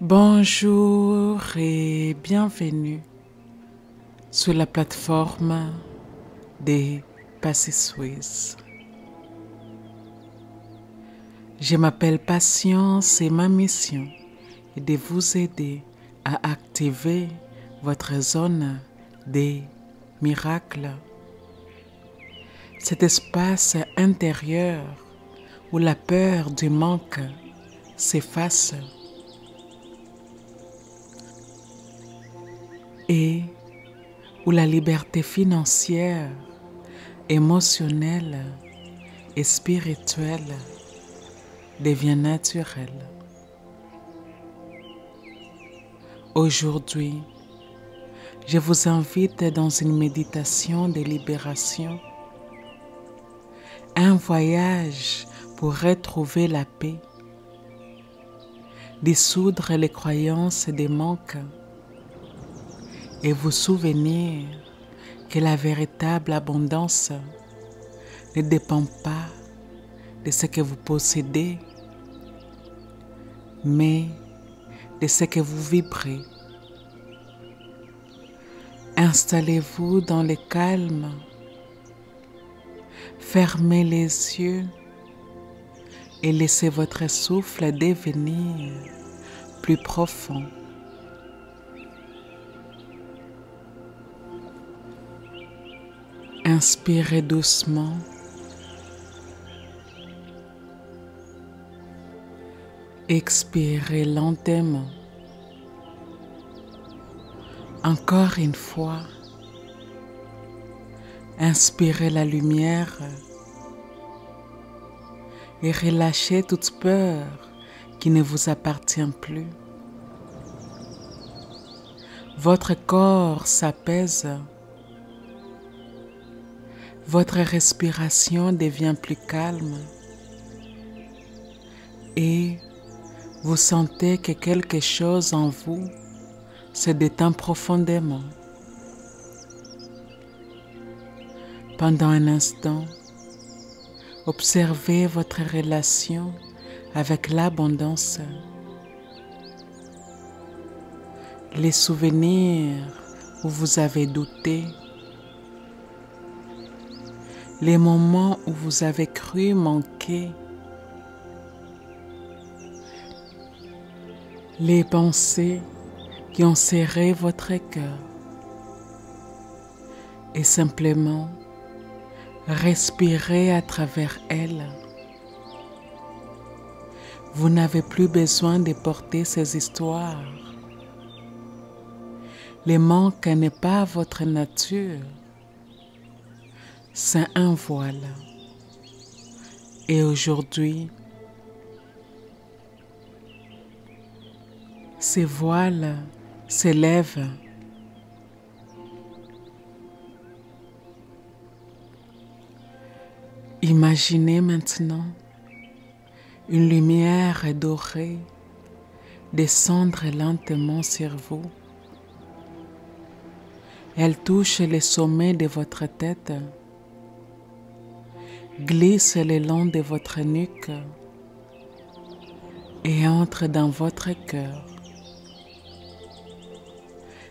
Bonjour et bienvenue sur la plateforme des Passé Suisse. Je m'appelle Patience et ma mission est de vous aider à activer votre zone des miracles. Cet espace intérieur où la peur du manque s'efface et où la liberté financière, émotionnelle et spirituelle devient naturelle. Aujourd'hui, je vous invite dans une méditation de libération, un voyage pour retrouver la paix, dissoudre les croyances des manques et vous souvenir que la véritable abondance ne dépend pas de ce que vous possédez, mais de ce que vous vibrez. Installez-vous dans le calme, fermez les yeux et laissez votre souffle devenir plus profond. Inspirez doucement. Expirez lentement. Encore une fois, inspirez la lumière et relâchez toute peur qui ne vous appartient plus. Votre corps s'apaise. Votre respiration devient plus calme et vous sentez que quelque chose en vous se détend profondément. Pendant un instant, observez votre relation avec l'abondance. Les souvenirs où vous avez douté, les moments où vous avez cru manquer, les pensées qui ont serré votre cœur et simplement respirez à travers elles. Vous n'avez plus besoin de porter ces histoires. Le manque n'est pas votre nature. C'est un voile. Et aujourd'hui, ces voiles s'élèvent. Imaginez maintenant une lumière dorée descendre lentement sur vous. Elle touche le sommet de votre tête, glisse le long de votre nuque et entre dans votre cœur.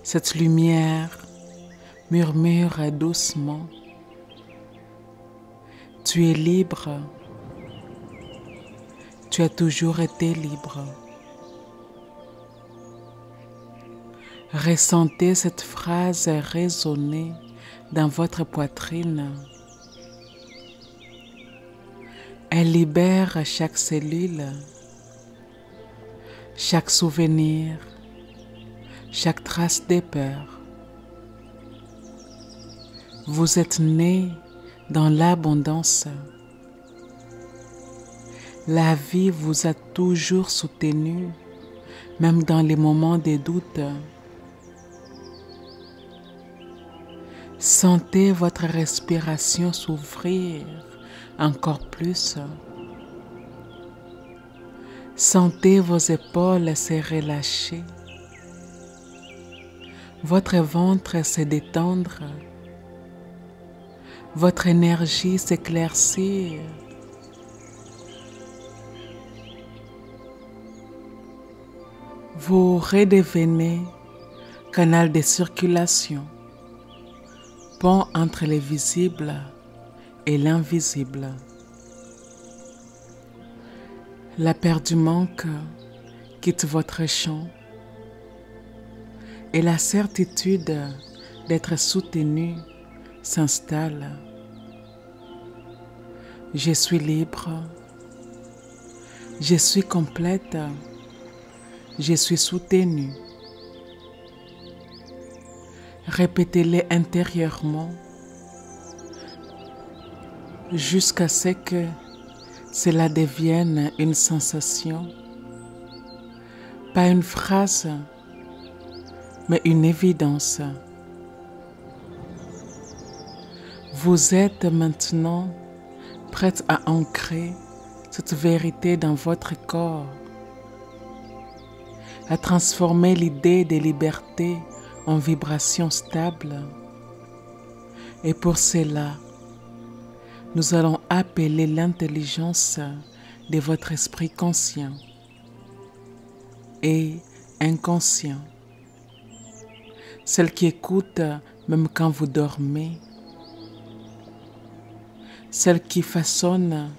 Cette lumière murmure doucement. Tu es libre. Tu as toujours été libre. Ressentez cette phrase résonner dans votre poitrine. Elle libère chaque cellule, chaque souvenir, chaque trace de peur. Vous êtes né dans l'abondance. La vie vous a toujours soutenu, même dans les moments de doute. Sentez votre respiration s'ouvrir encore plus. Sentez vos épaules se relâcher. Votre ventre se détendre. Votre énergie s'éclaircir. Vous redevenez canal de circulation, pont entre le visible et l'invisible. La peur du manque quitte votre champ et la certitude d'être soutenu s'installe. Je suis libre, je suis complète, je suis soutenu. Répétez-les intérieurement jusqu'à ce que cela devienne une sensation, pas une phrase, mais une évidence. Vous êtes maintenant prête à ancrer cette vérité dans votre corps, à transformer l'idée de liberté en vibration stable. Et pour cela, nous allons appeler l'intelligence de votre esprit conscient et inconscient, celle qui écoute même quand vous dormez, celle qui façonne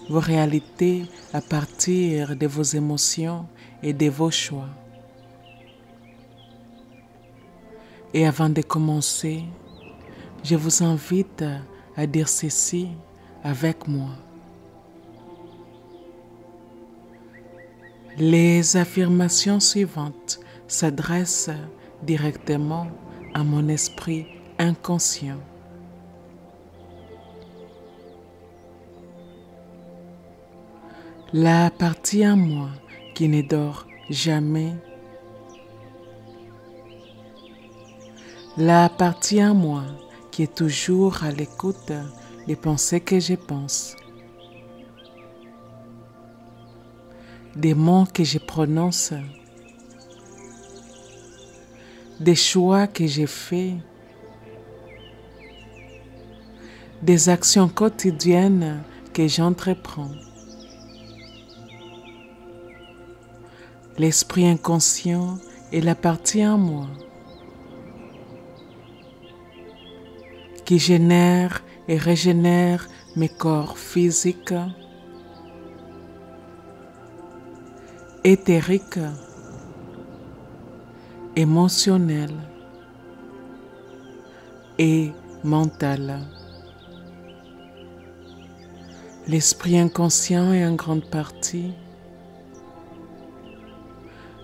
vos réalités à partir de vos émotions et de vos choix. Et avant de commencer, je vous invite à dire ceci avec moi. Les affirmations suivantes s'adressent directement à mon esprit inconscient. La partie en moi qui ne dort jamais. La partie en moi qui est toujours à l'écoute des pensées que je pense, des mots que je prononce, des choix que j'ai faits, des actions quotidiennes que j'entreprends. L'esprit inconscient est la partie en moi qui génère et régénère mes corps physiques, éthériques, émotionnels et mentaux. L'esprit inconscient est en grande partie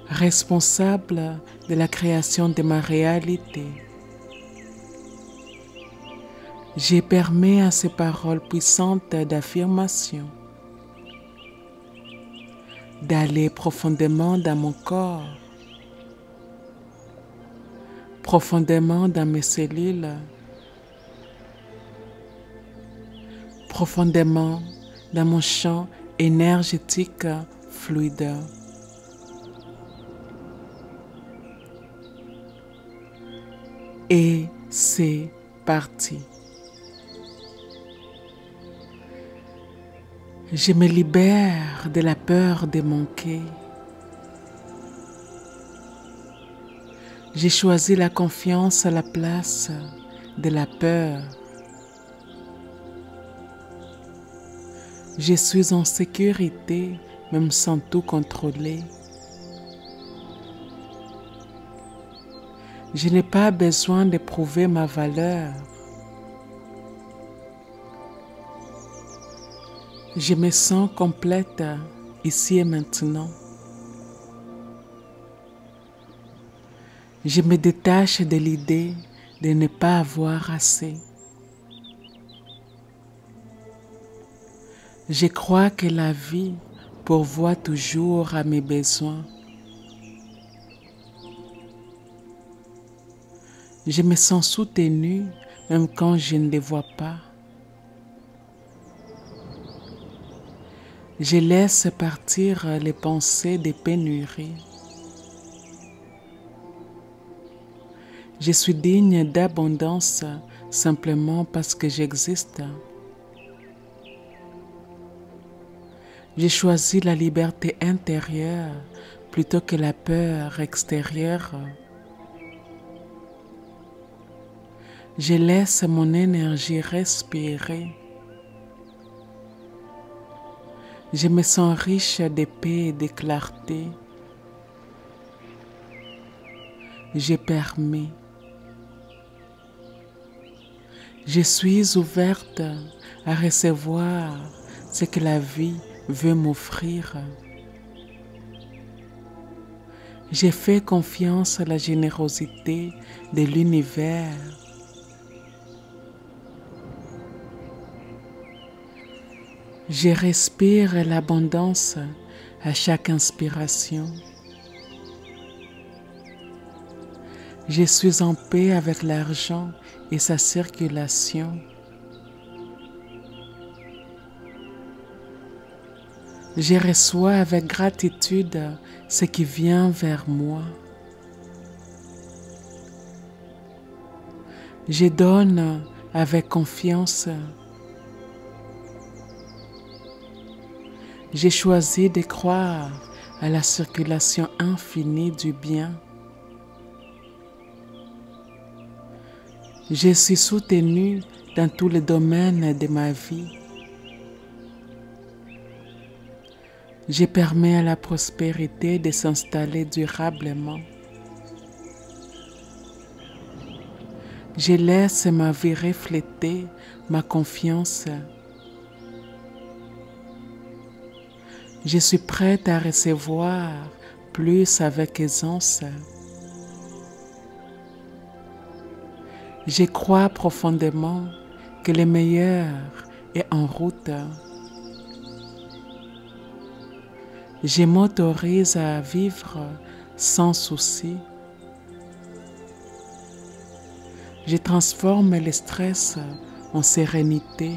responsable de la création de ma réalité. Je permets à ces paroles puissantes d'affirmation d'aller profondément dans mon corps, profondément dans mes cellules, profondément dans mon champ énergétique fluide. Et c'est parti. Je me libère de la peur de manquer. J'ai choisi la confiance à la place de la peur. Je suis en sécurité même sans tout contrôler. Je n'ai pas besoin de prouver ma valeur. Je me sens complète ici et maintenant. Je me détache de l'idée de ne pas avoir assez. Je crois que la vie pourvoit toujours à mes besoins. Je me sens soutenue même quand je ne les vois pas. Je laisse partir les pensées de pénurie. Je suis digne d'abondance simplement parce que j'existe. J'ai choisi la liberté intérieure plutôt que la peur extérieure. Je laisse mon énergie respirer. Je me sens riche de paix et de clarté. Je permets. Je suis ouverte à recevoir ce que la vie veut m'offrir. Je fais confiance à la générosité de l'univers. Je respire l'abondance à chaque inspiration. Je suis en paix avec l'argent et sa circulation. Je reçois avec gratitude ce qui vient vers moi. Je donne avec confiance. J'ai choisi de croire à la circulation infinie du bien. Je suis soutenue dans tous les domaines de ma vie. Je permets à la prospérité de s'installer durablement. Je laisse ma vie refléter ma confiance. Je suis prête à recevoir plus avec aisance. Je crois profondément que le meilleur est en route. Je m'autorise à vivre sans souci. Je transforme le stress en sérénité.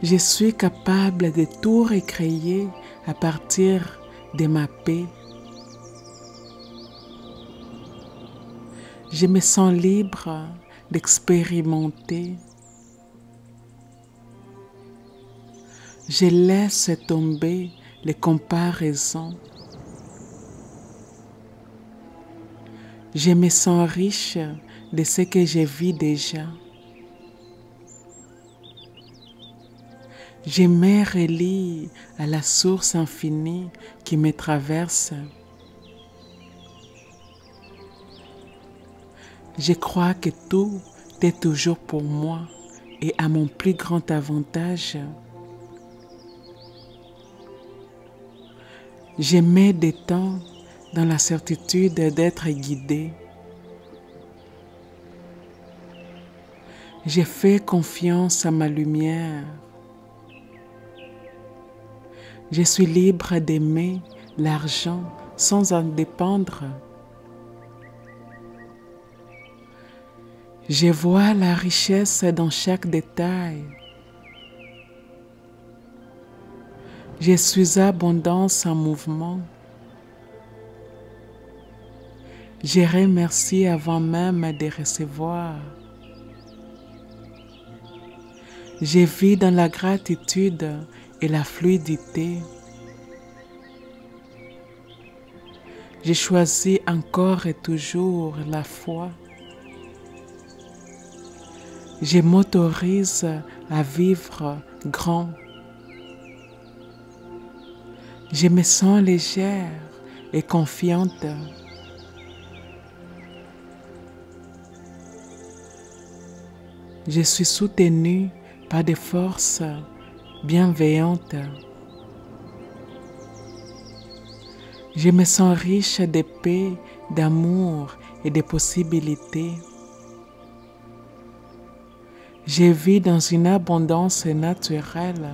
Je suis capable de tout recréer à partir de ma paix. Je me sens libre d'expérimenter. Je laisse tomber les comparaisons. Je me sens riche de ce que je vis déjà. Je me relie à la source infinie qui me traverse. Je crois que tout est toujours pour moi et à mon plus grand avantage. Je me détends dans la certitude d'être guidé. Je fais confiance à ma lumière. Je suis libre d'aimer l'argent sans en dépendre. Je vois la richesse dans chaque détail. Je suis abondance en mouvement. Je remercie avant même de recevoir. Je vis dans la gratitude et la fluidité. Je choisis encore et toujours la foi. Je m'autorise à vivre grand. Je me sens légère et confiante. Je suis soutenue par des forces bienveillantes. Je me sens riche de paix, d'amour et de possibilités. Je vis dans une abondance naturelle.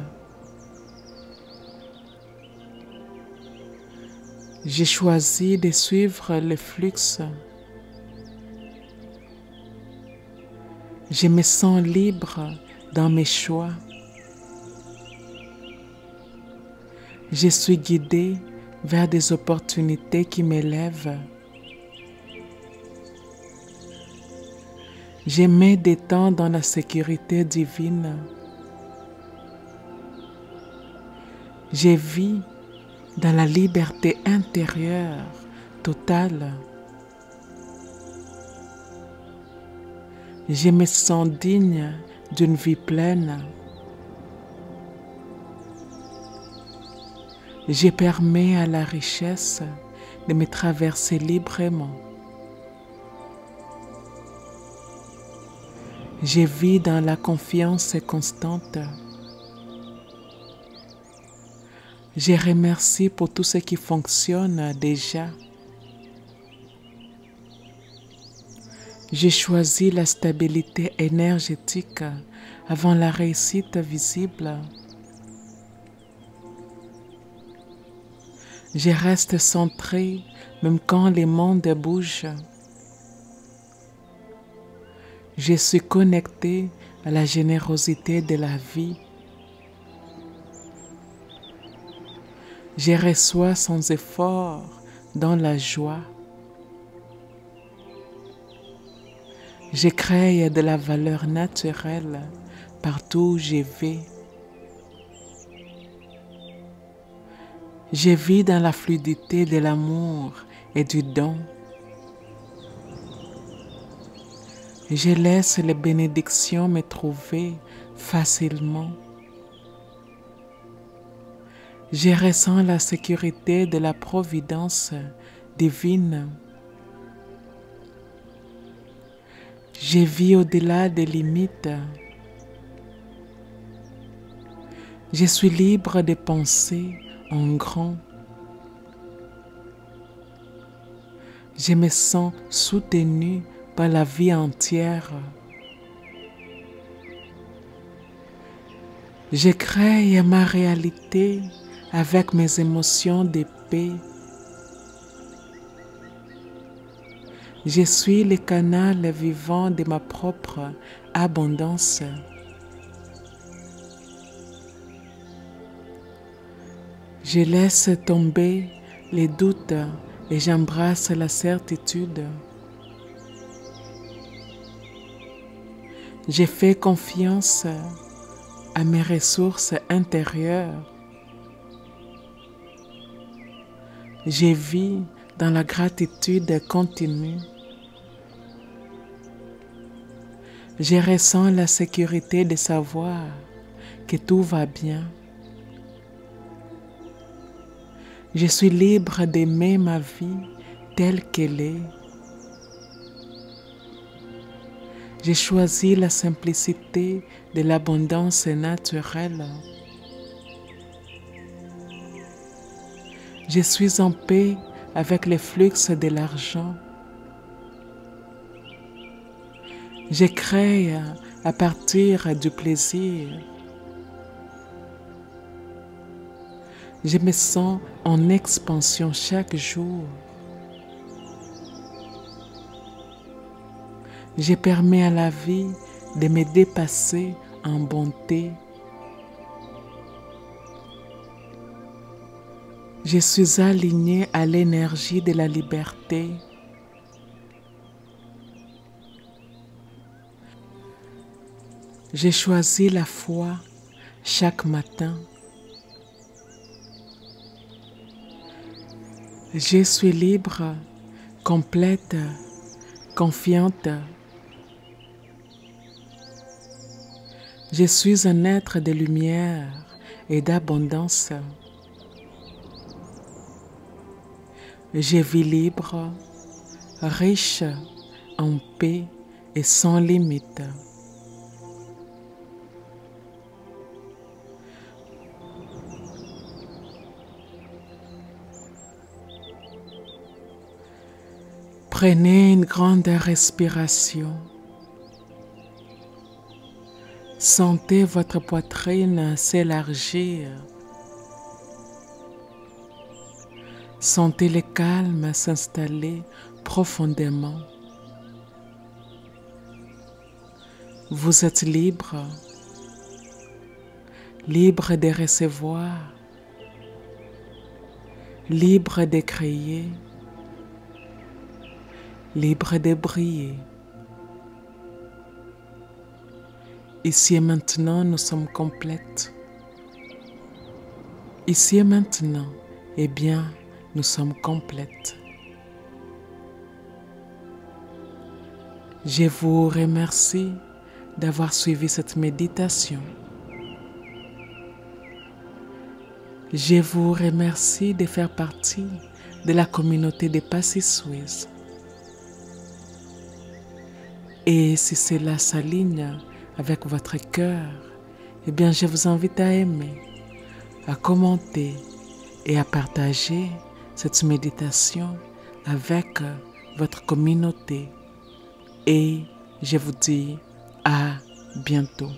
J'ai choisi de suivre le flux. Je me sens libre dans mes choix. Je suis guidée vers des opportunités qui m'élèvent. Je me détends dans la sécurité divine. Je vis dans la liberté intérieure totale. Je me sens digne d'une vie pleine. Je permets à la richesse de me traverser librement. Je vis dans la confiance constante. Je remercie pour tout ce qui fonctionne déjà. J'ai choisi la stabilité énergétique avant la réussite visible. Je reste centré même quand les mondes bougent. Je suis connecté à la générosité de la vie. Je reçois sans effort dans la joie. Je crée de la valeur naturelle partout où je vais. Je vis dans la fluidité de l'amour et du don. Je laisse les bénédictions me trouver facilement. Je ressens la sécurité de la providence divine. Je vis au-delà des limites. Je suis libre de penser en grand. Je me sens soutenu par la vie entière. Je crée ma réalité avec mes émotions de paix. Je suis le canal vivant de ma propre abondance. Je laisse tomber les doutes et j'embrasse la certitude. Je fais confiance à mes ressources intérieures. Je vis dans la gratitude continue. Je ressens la sécurité de savoir que tout va bien. Je suis libre d'aimer ma vie telle qu'elle est. J'ai choisi la simplicité de l'abondance naturelle. Je suis en paix avec les flux de l'argent. Je crée à partir du plaisir. Je me sens en expansion chaque jour. Je permets à la vie de me dépasser en bonté. Je suis aligné à l'énergie de la liberté. J'ai choisi la foi chaque matin. Je suis libre, complète, confiante. Je suis un être de lumière et d'abondance. Je vis libre, riche, en paix et sans limite. Prenez une grande respiration. Sentez votre poitrine s'élargir. Sentez le calme s'installer profondément. Vous êtes libre, libre de recevoir, libre de créer, libre de briller. Ici et maintenant, nous sommes complètes. Ici et maintenant, eh bien, nous sommes complètes. Je vous remercie d'avoir suivi cette méditation. Je vous remercie de faire partie de la communauté des Passy-Suisses. Et si cela s'aligne avec votre cœur, eh bien, je vous invite à aimer, à commenter et à partager cette méditation avec votre communauté. Et je vous dis à bientôt.